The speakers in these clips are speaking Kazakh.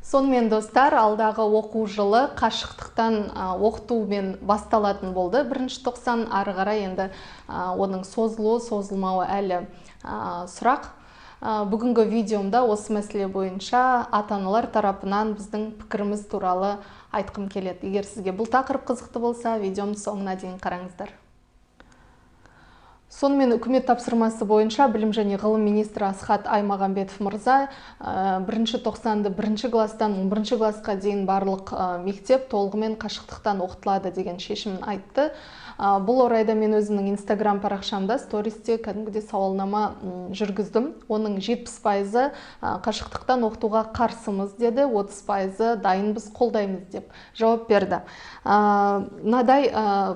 Сонымен достар, алдағы оқу жылы қашықтықтан оқытумен басталатын болды. Бірінші тоқсан, ары қарай енді оның созылуы, созылмауы әлі сұрақ. Бүгінгі видеомда осы мәселе бойынша ата-аналар тарапынан біздің пікіріміз туралы айтқым келеді. Егер сізге бұл тақырып қызықты болса, видеомды соңына дейін қараңыздар. Сонымен үкімет тапсырмасы бойынша білім және ғылым министрі Асхат Аймағамбетов мырза бірінші тоқсанды бірінші класстан 11 классқа дейін барлық мектеп толығымен қашықтықтан оқытылады деген шешімін айтты. Бұл орайда мен өзімнің Instagram парақшамда стористе кәдімгідей сауалнама жүргіздім. Оның 70% қашықтықтан оқытуға қарсымыз деді, 30% дайынбыз, қолдаймыз деп жауап берді. Мынадай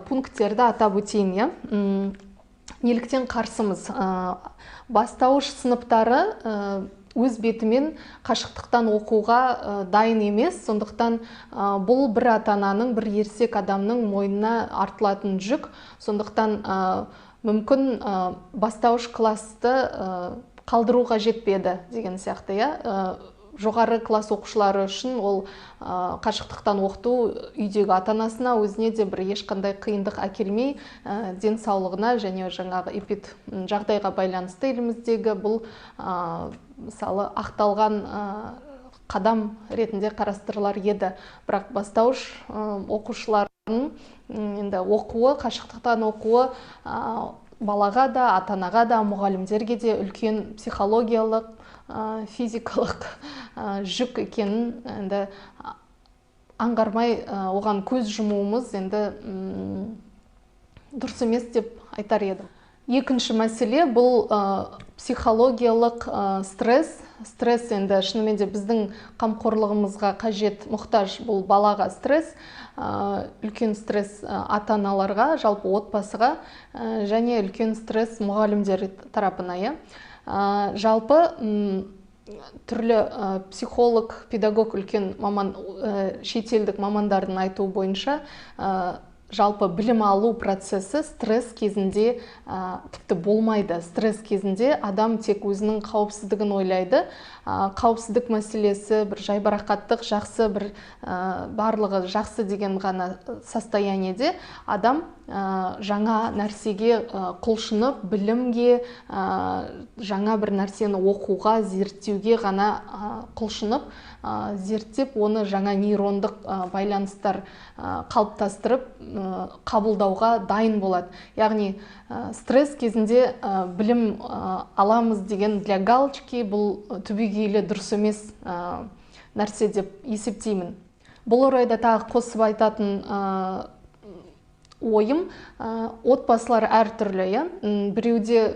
пункттерді атап өтейін. Неліктен қарсымыз? Бастауыш сыныптары өз бетімен қашықтықтан оқуға дайын емес, сондықтан бұл бір ата-ананың, бір ересек адамның мойнына артылатын жүк. Сондықтан мүмкін бастауыш класты қалдыруға жетпеді деген сияқты. Жоғары класс оқушылары үшін ол қашықтықтан оқыту үйдегі ата-анасына өзіне де бір ешқандай қиындық әкелмей, денсаулығына және жаңағы жағдайға байланысты еліміздегі бұл мысалы ақталған қадам ретінде қарастырылар еді. Бірақ бастауыш оқушылардың енді оқуы, қашықтықтан оқуы балаға да, ата-анаға да, мұғалімдерге де үлкен психологиялық, физикалық жүк екенін енді аңғармай оған көз жұмуымыз енді дұрыс емес деп айтар едім. Екінші мәселе бұл психологиялық стресс. Стресс енді шынымен де біздің қамқорлығымызға қажет, мұқтаж бұл балаға стресс. Үлкен стресс ата-аналарға, жалпы отбасыға және үлкен стресс мұғалімдер тарапына. Жалпы түрлі психолог, педагог, үлкен маман, шетелдік мамандардың айтуы бойынша жалпы білім алу процесі стресс кезінде тіпті болмайды. Стресс кезінде адам тек өзінің қауіпсіздігін ойлайды. Қауіпсіздік мәселесі бір жайбарақаттық, жақсы, бір барлығы жақсы деген ғана состояниеде адам жаңа нәрсеге құлшынып, білімге, жаңа бір нәрсені оқуға, зерттеуге ғана құлшынып, зерттеп, оны жаңа нейрондық байланыстар қалыптастырып, қабылдауға дайын болады. Яғни стресс кезінде білім аламыз деген для галочки бұл түбегейлі дұрыс емес нәрсе деп есептеймін. Бұл орайда тағы қосып айтатын ойым, отбасылар әртүрлі. Біреуде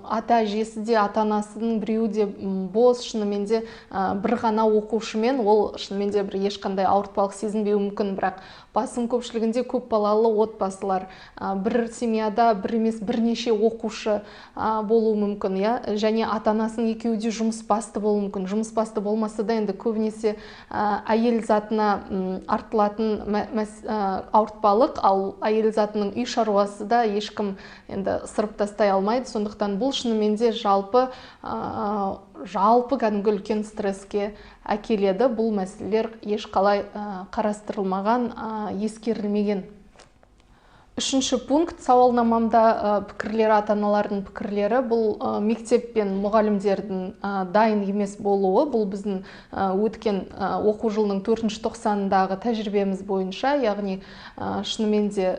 ата-әжесі де, ата-анасының біреуде бос, шынымен де бір ғана оқушымен ол шынымен де бір ешқандай ауыртпалық сезінбеуі мүмкін, бірақ басым көпшілігінде көп балалы отбасылар, бір семьяда бір емес бірнеше оқушы болуы мүмкін, және ата-анасының екеуі де жұмыс басты болуы мүмкін. Жұмыс басты болмаса да енді көбінесе әйел затына артылатын ауыртпалық, ал әйел затының үй шаруасы да ешкім енді сырып тастай алмайды. Сондықтан бұл шынымен де жалпы кәдімгі үлкен стресске әкеледі. Бұл мәселелер ешқалай қарастырылмаған, ескерілмеген. Үшінші пункт, сауалнамамда пікірлері, ата-аналардың пікірлері, бұл мектеп пен мұғалімдердің дайын емес болуы. Бұл біздің өткен оқу жылының 4-ші тоқсанындағы тәжірибеміз бойынша, яғни шынымен де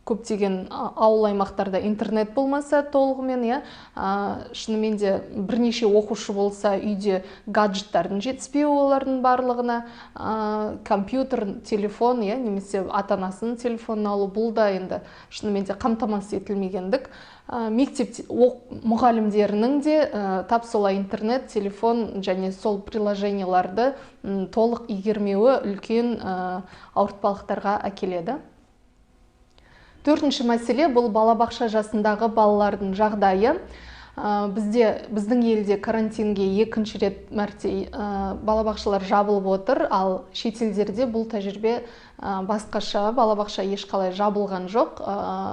көптеген ауыл аймақтарда интернет болмаса толығымен, шынымен де бірнеше оқушы болса, үйде гаджеттардың жетіспеуі олардың барлығына, компьютер, телефон, немесе ата-анасының телефонын алу, бұл да енді шынымен де қамтамасыз етілмегендік. Мектеп мұғалімдерінің де тап солай интернет, телефон және сол приложенияларды толық игермеуі үлкен ауыртпалықтарға әкеледі. Төртінші мәселе бұл балабақша жасындағы балалардың жағдайы. Біздің елде карантинге екінші рет мәрте балабақшалар жабылып отыр, ал шетелдерде бұл тәжірибе басқаша. Балабақша ешқалай жабылған жоқ,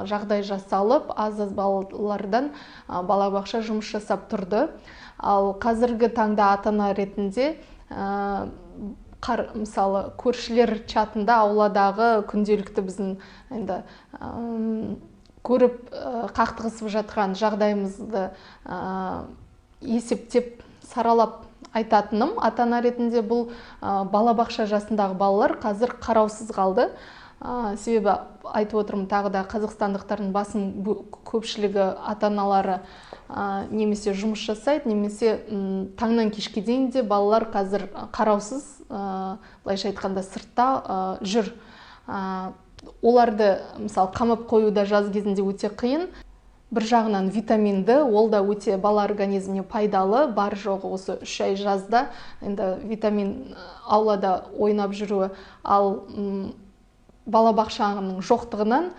жағдай жасалып, аз-аз балалардан балабақша жұмыс жасап тұрды. Ал қазіргі таңда ата-ана ретінде мысалы көршілер чатында ауладағы күнделікті біздің енді көріп қақтығысып жатқан жағдайымызды есептеп саралап айтатыным ата-ана ретінде, бұл балабақша жасындағы балалар қазір қараусыз қалды. Себебі айтып отырмын, тағы да қазақстандықтардың басым көпшілігі ата-аналары немесе жұмыс жасайды, немесе таңнан кешке дейін де балалар қазір қараусыз, былайша айтқанда сыртта жүр. Оларды мысалы қамап қоюда жаз кезінде өте қиын. Бір жағынан витаминді, ол да өте бала организміне пайдалы, бар жоғы осы 3 ай жазда енді витамин аулада ойнап жүруі, ал балабақшаның жоқтығынан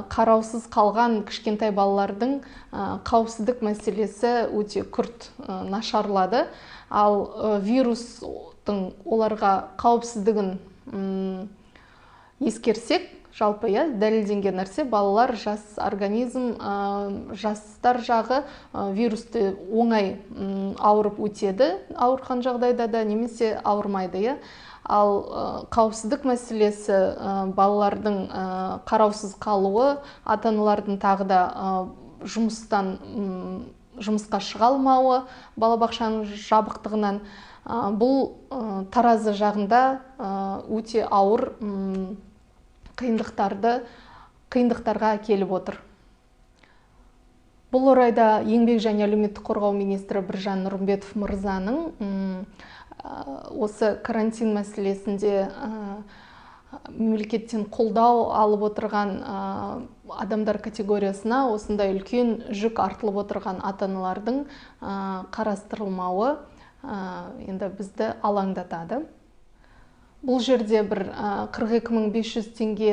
қараусыз қалған кішкентай балалардың қауіпсіздік мәселесі өте күрт нашарлады. Ал вирустың оларға қауіпсіздігін ескерсек, жалпы дәлелденген нәрсе, балалар, жас организм, жастар жағы вирусты оңай ауырып өтеді, ауырған жағдайда да, немесе ауырмайды. Ал қауіпсіздік мәселесі, балалардың қараусыз қалуы, ата-аналардың тағы да жұмысқа шыға алмауы, балабақшаның жабықтығынан, бұл таразы жағында өте ауыр қиындықтарға әкеліп отыр. Бұл орайда еңбек және әлеуметтік қорғау министрі Біржан Нұрымбетов мырзаның осы карантин мәселесінде мемлекеттен қолдау алып отырған адамдар категориясына осындай үлкен жүк артылып отырған ата-аналардың қарастырылмауы енді бізді алаңдатады. Бұл жерде бір 42.500 теңге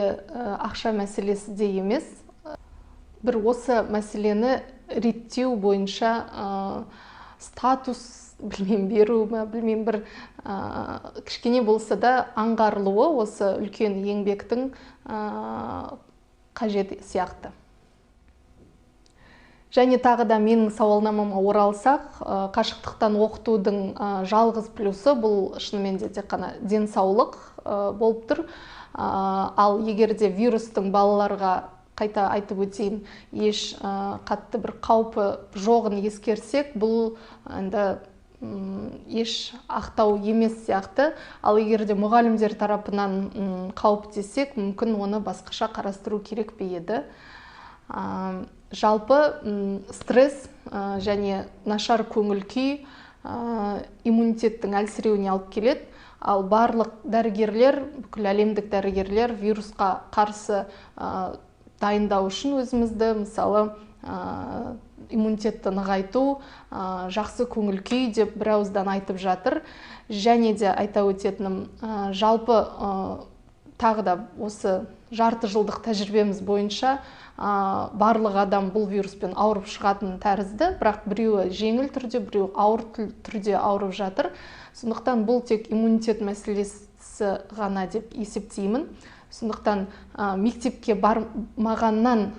ақша мәселесі де емес. Бір осы мәселені реттеу бойынша статус беру, бір кішкене болса да аңғарылуы осы үлкен еңбектің қажет сияқты. Және тағы да менің сауалнамама оралсақ, қашықтықтан оқытудың жалғыз плюсы бұл шынымен де тек қана денсаулық болып тұр. Ал егерде вирустың балаларға, қайта айтып өтейін, еш қатты бір қаупі жоғын ескерсек, бұл енді еш ақтау емес сияқты. Ал егерде мұғалімдер тарапынан қауіп десек, мүмкін оны басқаша қарастыру керек пе еді. Жалпы стресс және нашар көңіл күй иммунитеттің әлсіреуіне алып келеді. Ал барлық дәрігерлер, бүкіл әлемдік дәрігерлер вирусқа қарсы дайындау үшін өзімізді, мысалы, иммунитетті нығайту, жақсы көңіл күй деп бірауыздан айтып жатыр. Және де айта өтетінім, жалпы тағы да осы жарты жылдық тәжірибеміз бойынша барлық адам бұл вируспен ауырып шығатын тәрізді, бірақ біреуі жеңіл түрде, біреуі ауыр түрде ауырып жатыр. Сондықтан бұл тек иммунитет мәселесі ғана деп есептеймін. Сондықтан мектепке бармағаннан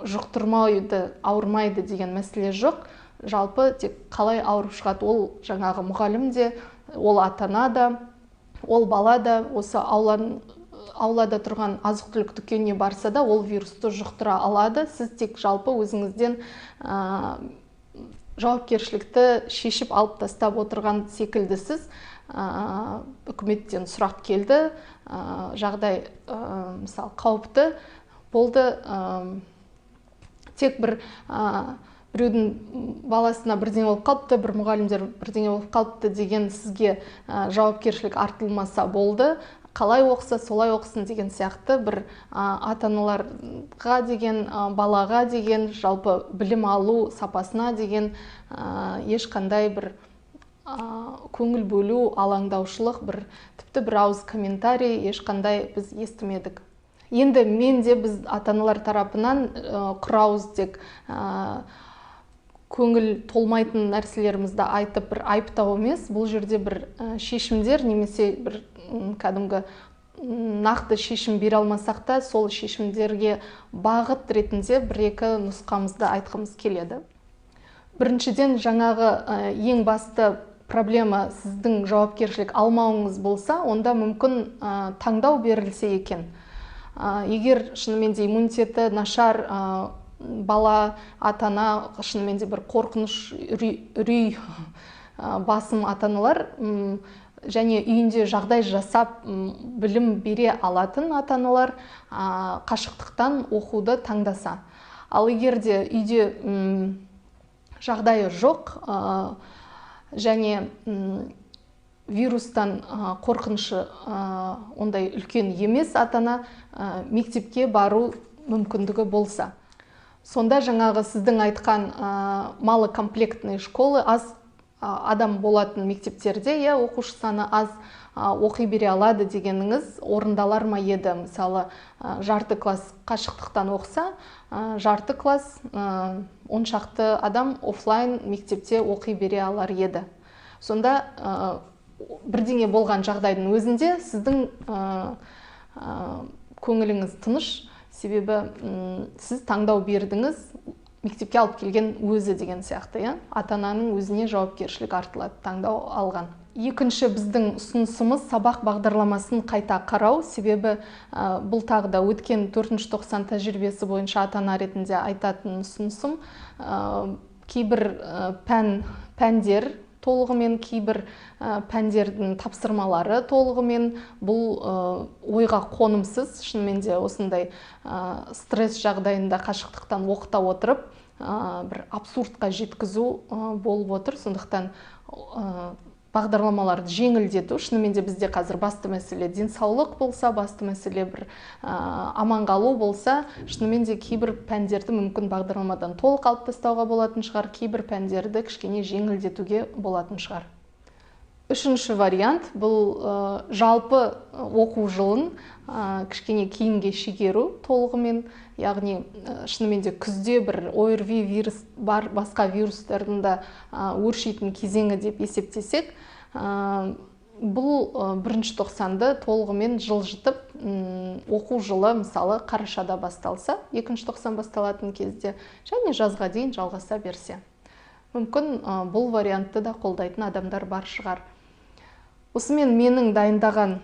жұқтырмайды, ауырмайды деген мәселе жоқ. Жалпы тек қалай ауырып шығады, ол жаңағы мұғалім де, ол ата-ана да, ол бала да, осы аулада тұрған азық-түлік дүкеніне барса да ол вирусты жұқтыра алады. Сіз тек жалпы өзіңізден жауапкершілікті шешіп алып тастап отырған секілдісіз. Үкіметтен сұрақ келді, жағдай мысалы қауіпті болды. Тек біреудің баласына бірдеңе болып қалыпты, бір мұғалімдер бірдеңе болып қалыпты деген сізге жауапкершілік артылмаса болды. Қалай оқыса, солай оқысын деген сияқты бір ата-аналарға деген, балаға деген, жалпы білім алу сапасына деген ешқандай бір көңіл бөлу, алаңдаушылық, тіпті бір ауыз комментарий ешқандай біз естімедік. Енді мен де біз ата-аналар тарапынан құрауыз тек көңіл толмайтын нәрселерімізді айтып бір айыптау емес, бұл жерде бір шешімдер немесе бір кәдімгі нақты шешім бере алмасақ та, сол шешімдерге бағыт ретінде бір-екі нұсқамызды айтқымыз келеді. Біріншіден, жаңағы ең басты проблема сіздің жауапкершілік алмауыңыз болса, онда мүмкін таңдау берілсе екен. Егер шынымен де иммунитеті нашар бала, ата-ана, шынымен де бір қорқыныш, үрей басым ата-аналар және үйінде жағдай жасап білім бере алатын ата-аналар қашықтықтан оқуды таңдаса. Ал егер де үйде жағдайы жоқ және вирустан қорқынышы ондай үлкен емес ата-ана мектепке бару мүмкіндігі болса. Сонда жаңағы сіздің айтқан малокомплектный школы, аз адам болатын мектептерде, оқушы саны аз оқи бере алады дегеніңіз орындалар ма еді? Мысалы, жарты класс қашықтықтан оқса, жарты класс 10 шақты адам офлайн мектепте оқи бере алар еді. Сонда бірдеңе болған жағдайдың өзінде сіздің көңіліңіз тыныш, себебі сіз таңдау бердіңіз, мектепке алып келген өзі деген сияқты, ата-ананың өзіне жауапкершілік артылады, таңдау алған. Екінші біздің ұсынысымыз сабақ бағдарламасын қайта қарау, себебі бұл тағы да өткен 4-90 тәжірибесі бойынша ата-ана ретінде айтатын ұсынысым, кейбір пәндер толығымен, кейбір пәндердің тапсырмалары толығымен бұл ойға қонымсыз, шынымен де осындай стресс жағдайында қашықтықтан оқыта отырып, бір абсурдқа жеткізу болып отыр. Сондықтан бағдарламаларды жеңілдету, шынымен де бізде қазір басты мәселе денсаулық болса, басты мәселе бір аман қалу болса, шынымен де кейбір пәндерді мүмкін бағдарламадан толық алып тастауға болатын шығар, кейбір пәндерді кішкене жеңілдетуге болатын шығар. Үшінші вариант бұл жалпы оқу жылын кішкене кейінге шегеру толығымен, яғни шынымен де күзде бір ОРВИ вирус бар, басқа вирустардың да өршитін кезеңі деп есептесек, бұл 1-90-ды толығымен жылжытып, оқу жылы мысалы қарашада басталса, 2-90 басталатын кезде және жазға дейін жалғаса берсе. Мүмкін бұл вариантты да қолдайтын адамдар бар шығар. Осымен менің дайындаған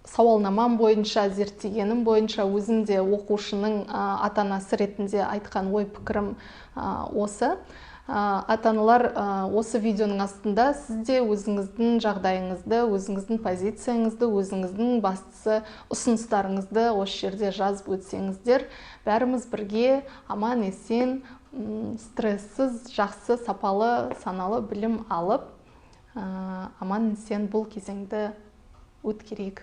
сауалнамам бойынша, зерттегенім бойынша, өзімде оқушының ата-анасы ретінде айтқан ой пікірім осы. Ата-аналар осы видеоның астында сізде өзіңіздің жағдайыңызды, өзіңіздің позицияңызды, өзіңіздің бастысы ұсыныстарыңызды осы жерде жазып өтсеңіздер, бәріміз бірге аман есен, стрессіз, жақсы, сапалы, саналы білім алып, аман есен бұл кезеңді өткерейік.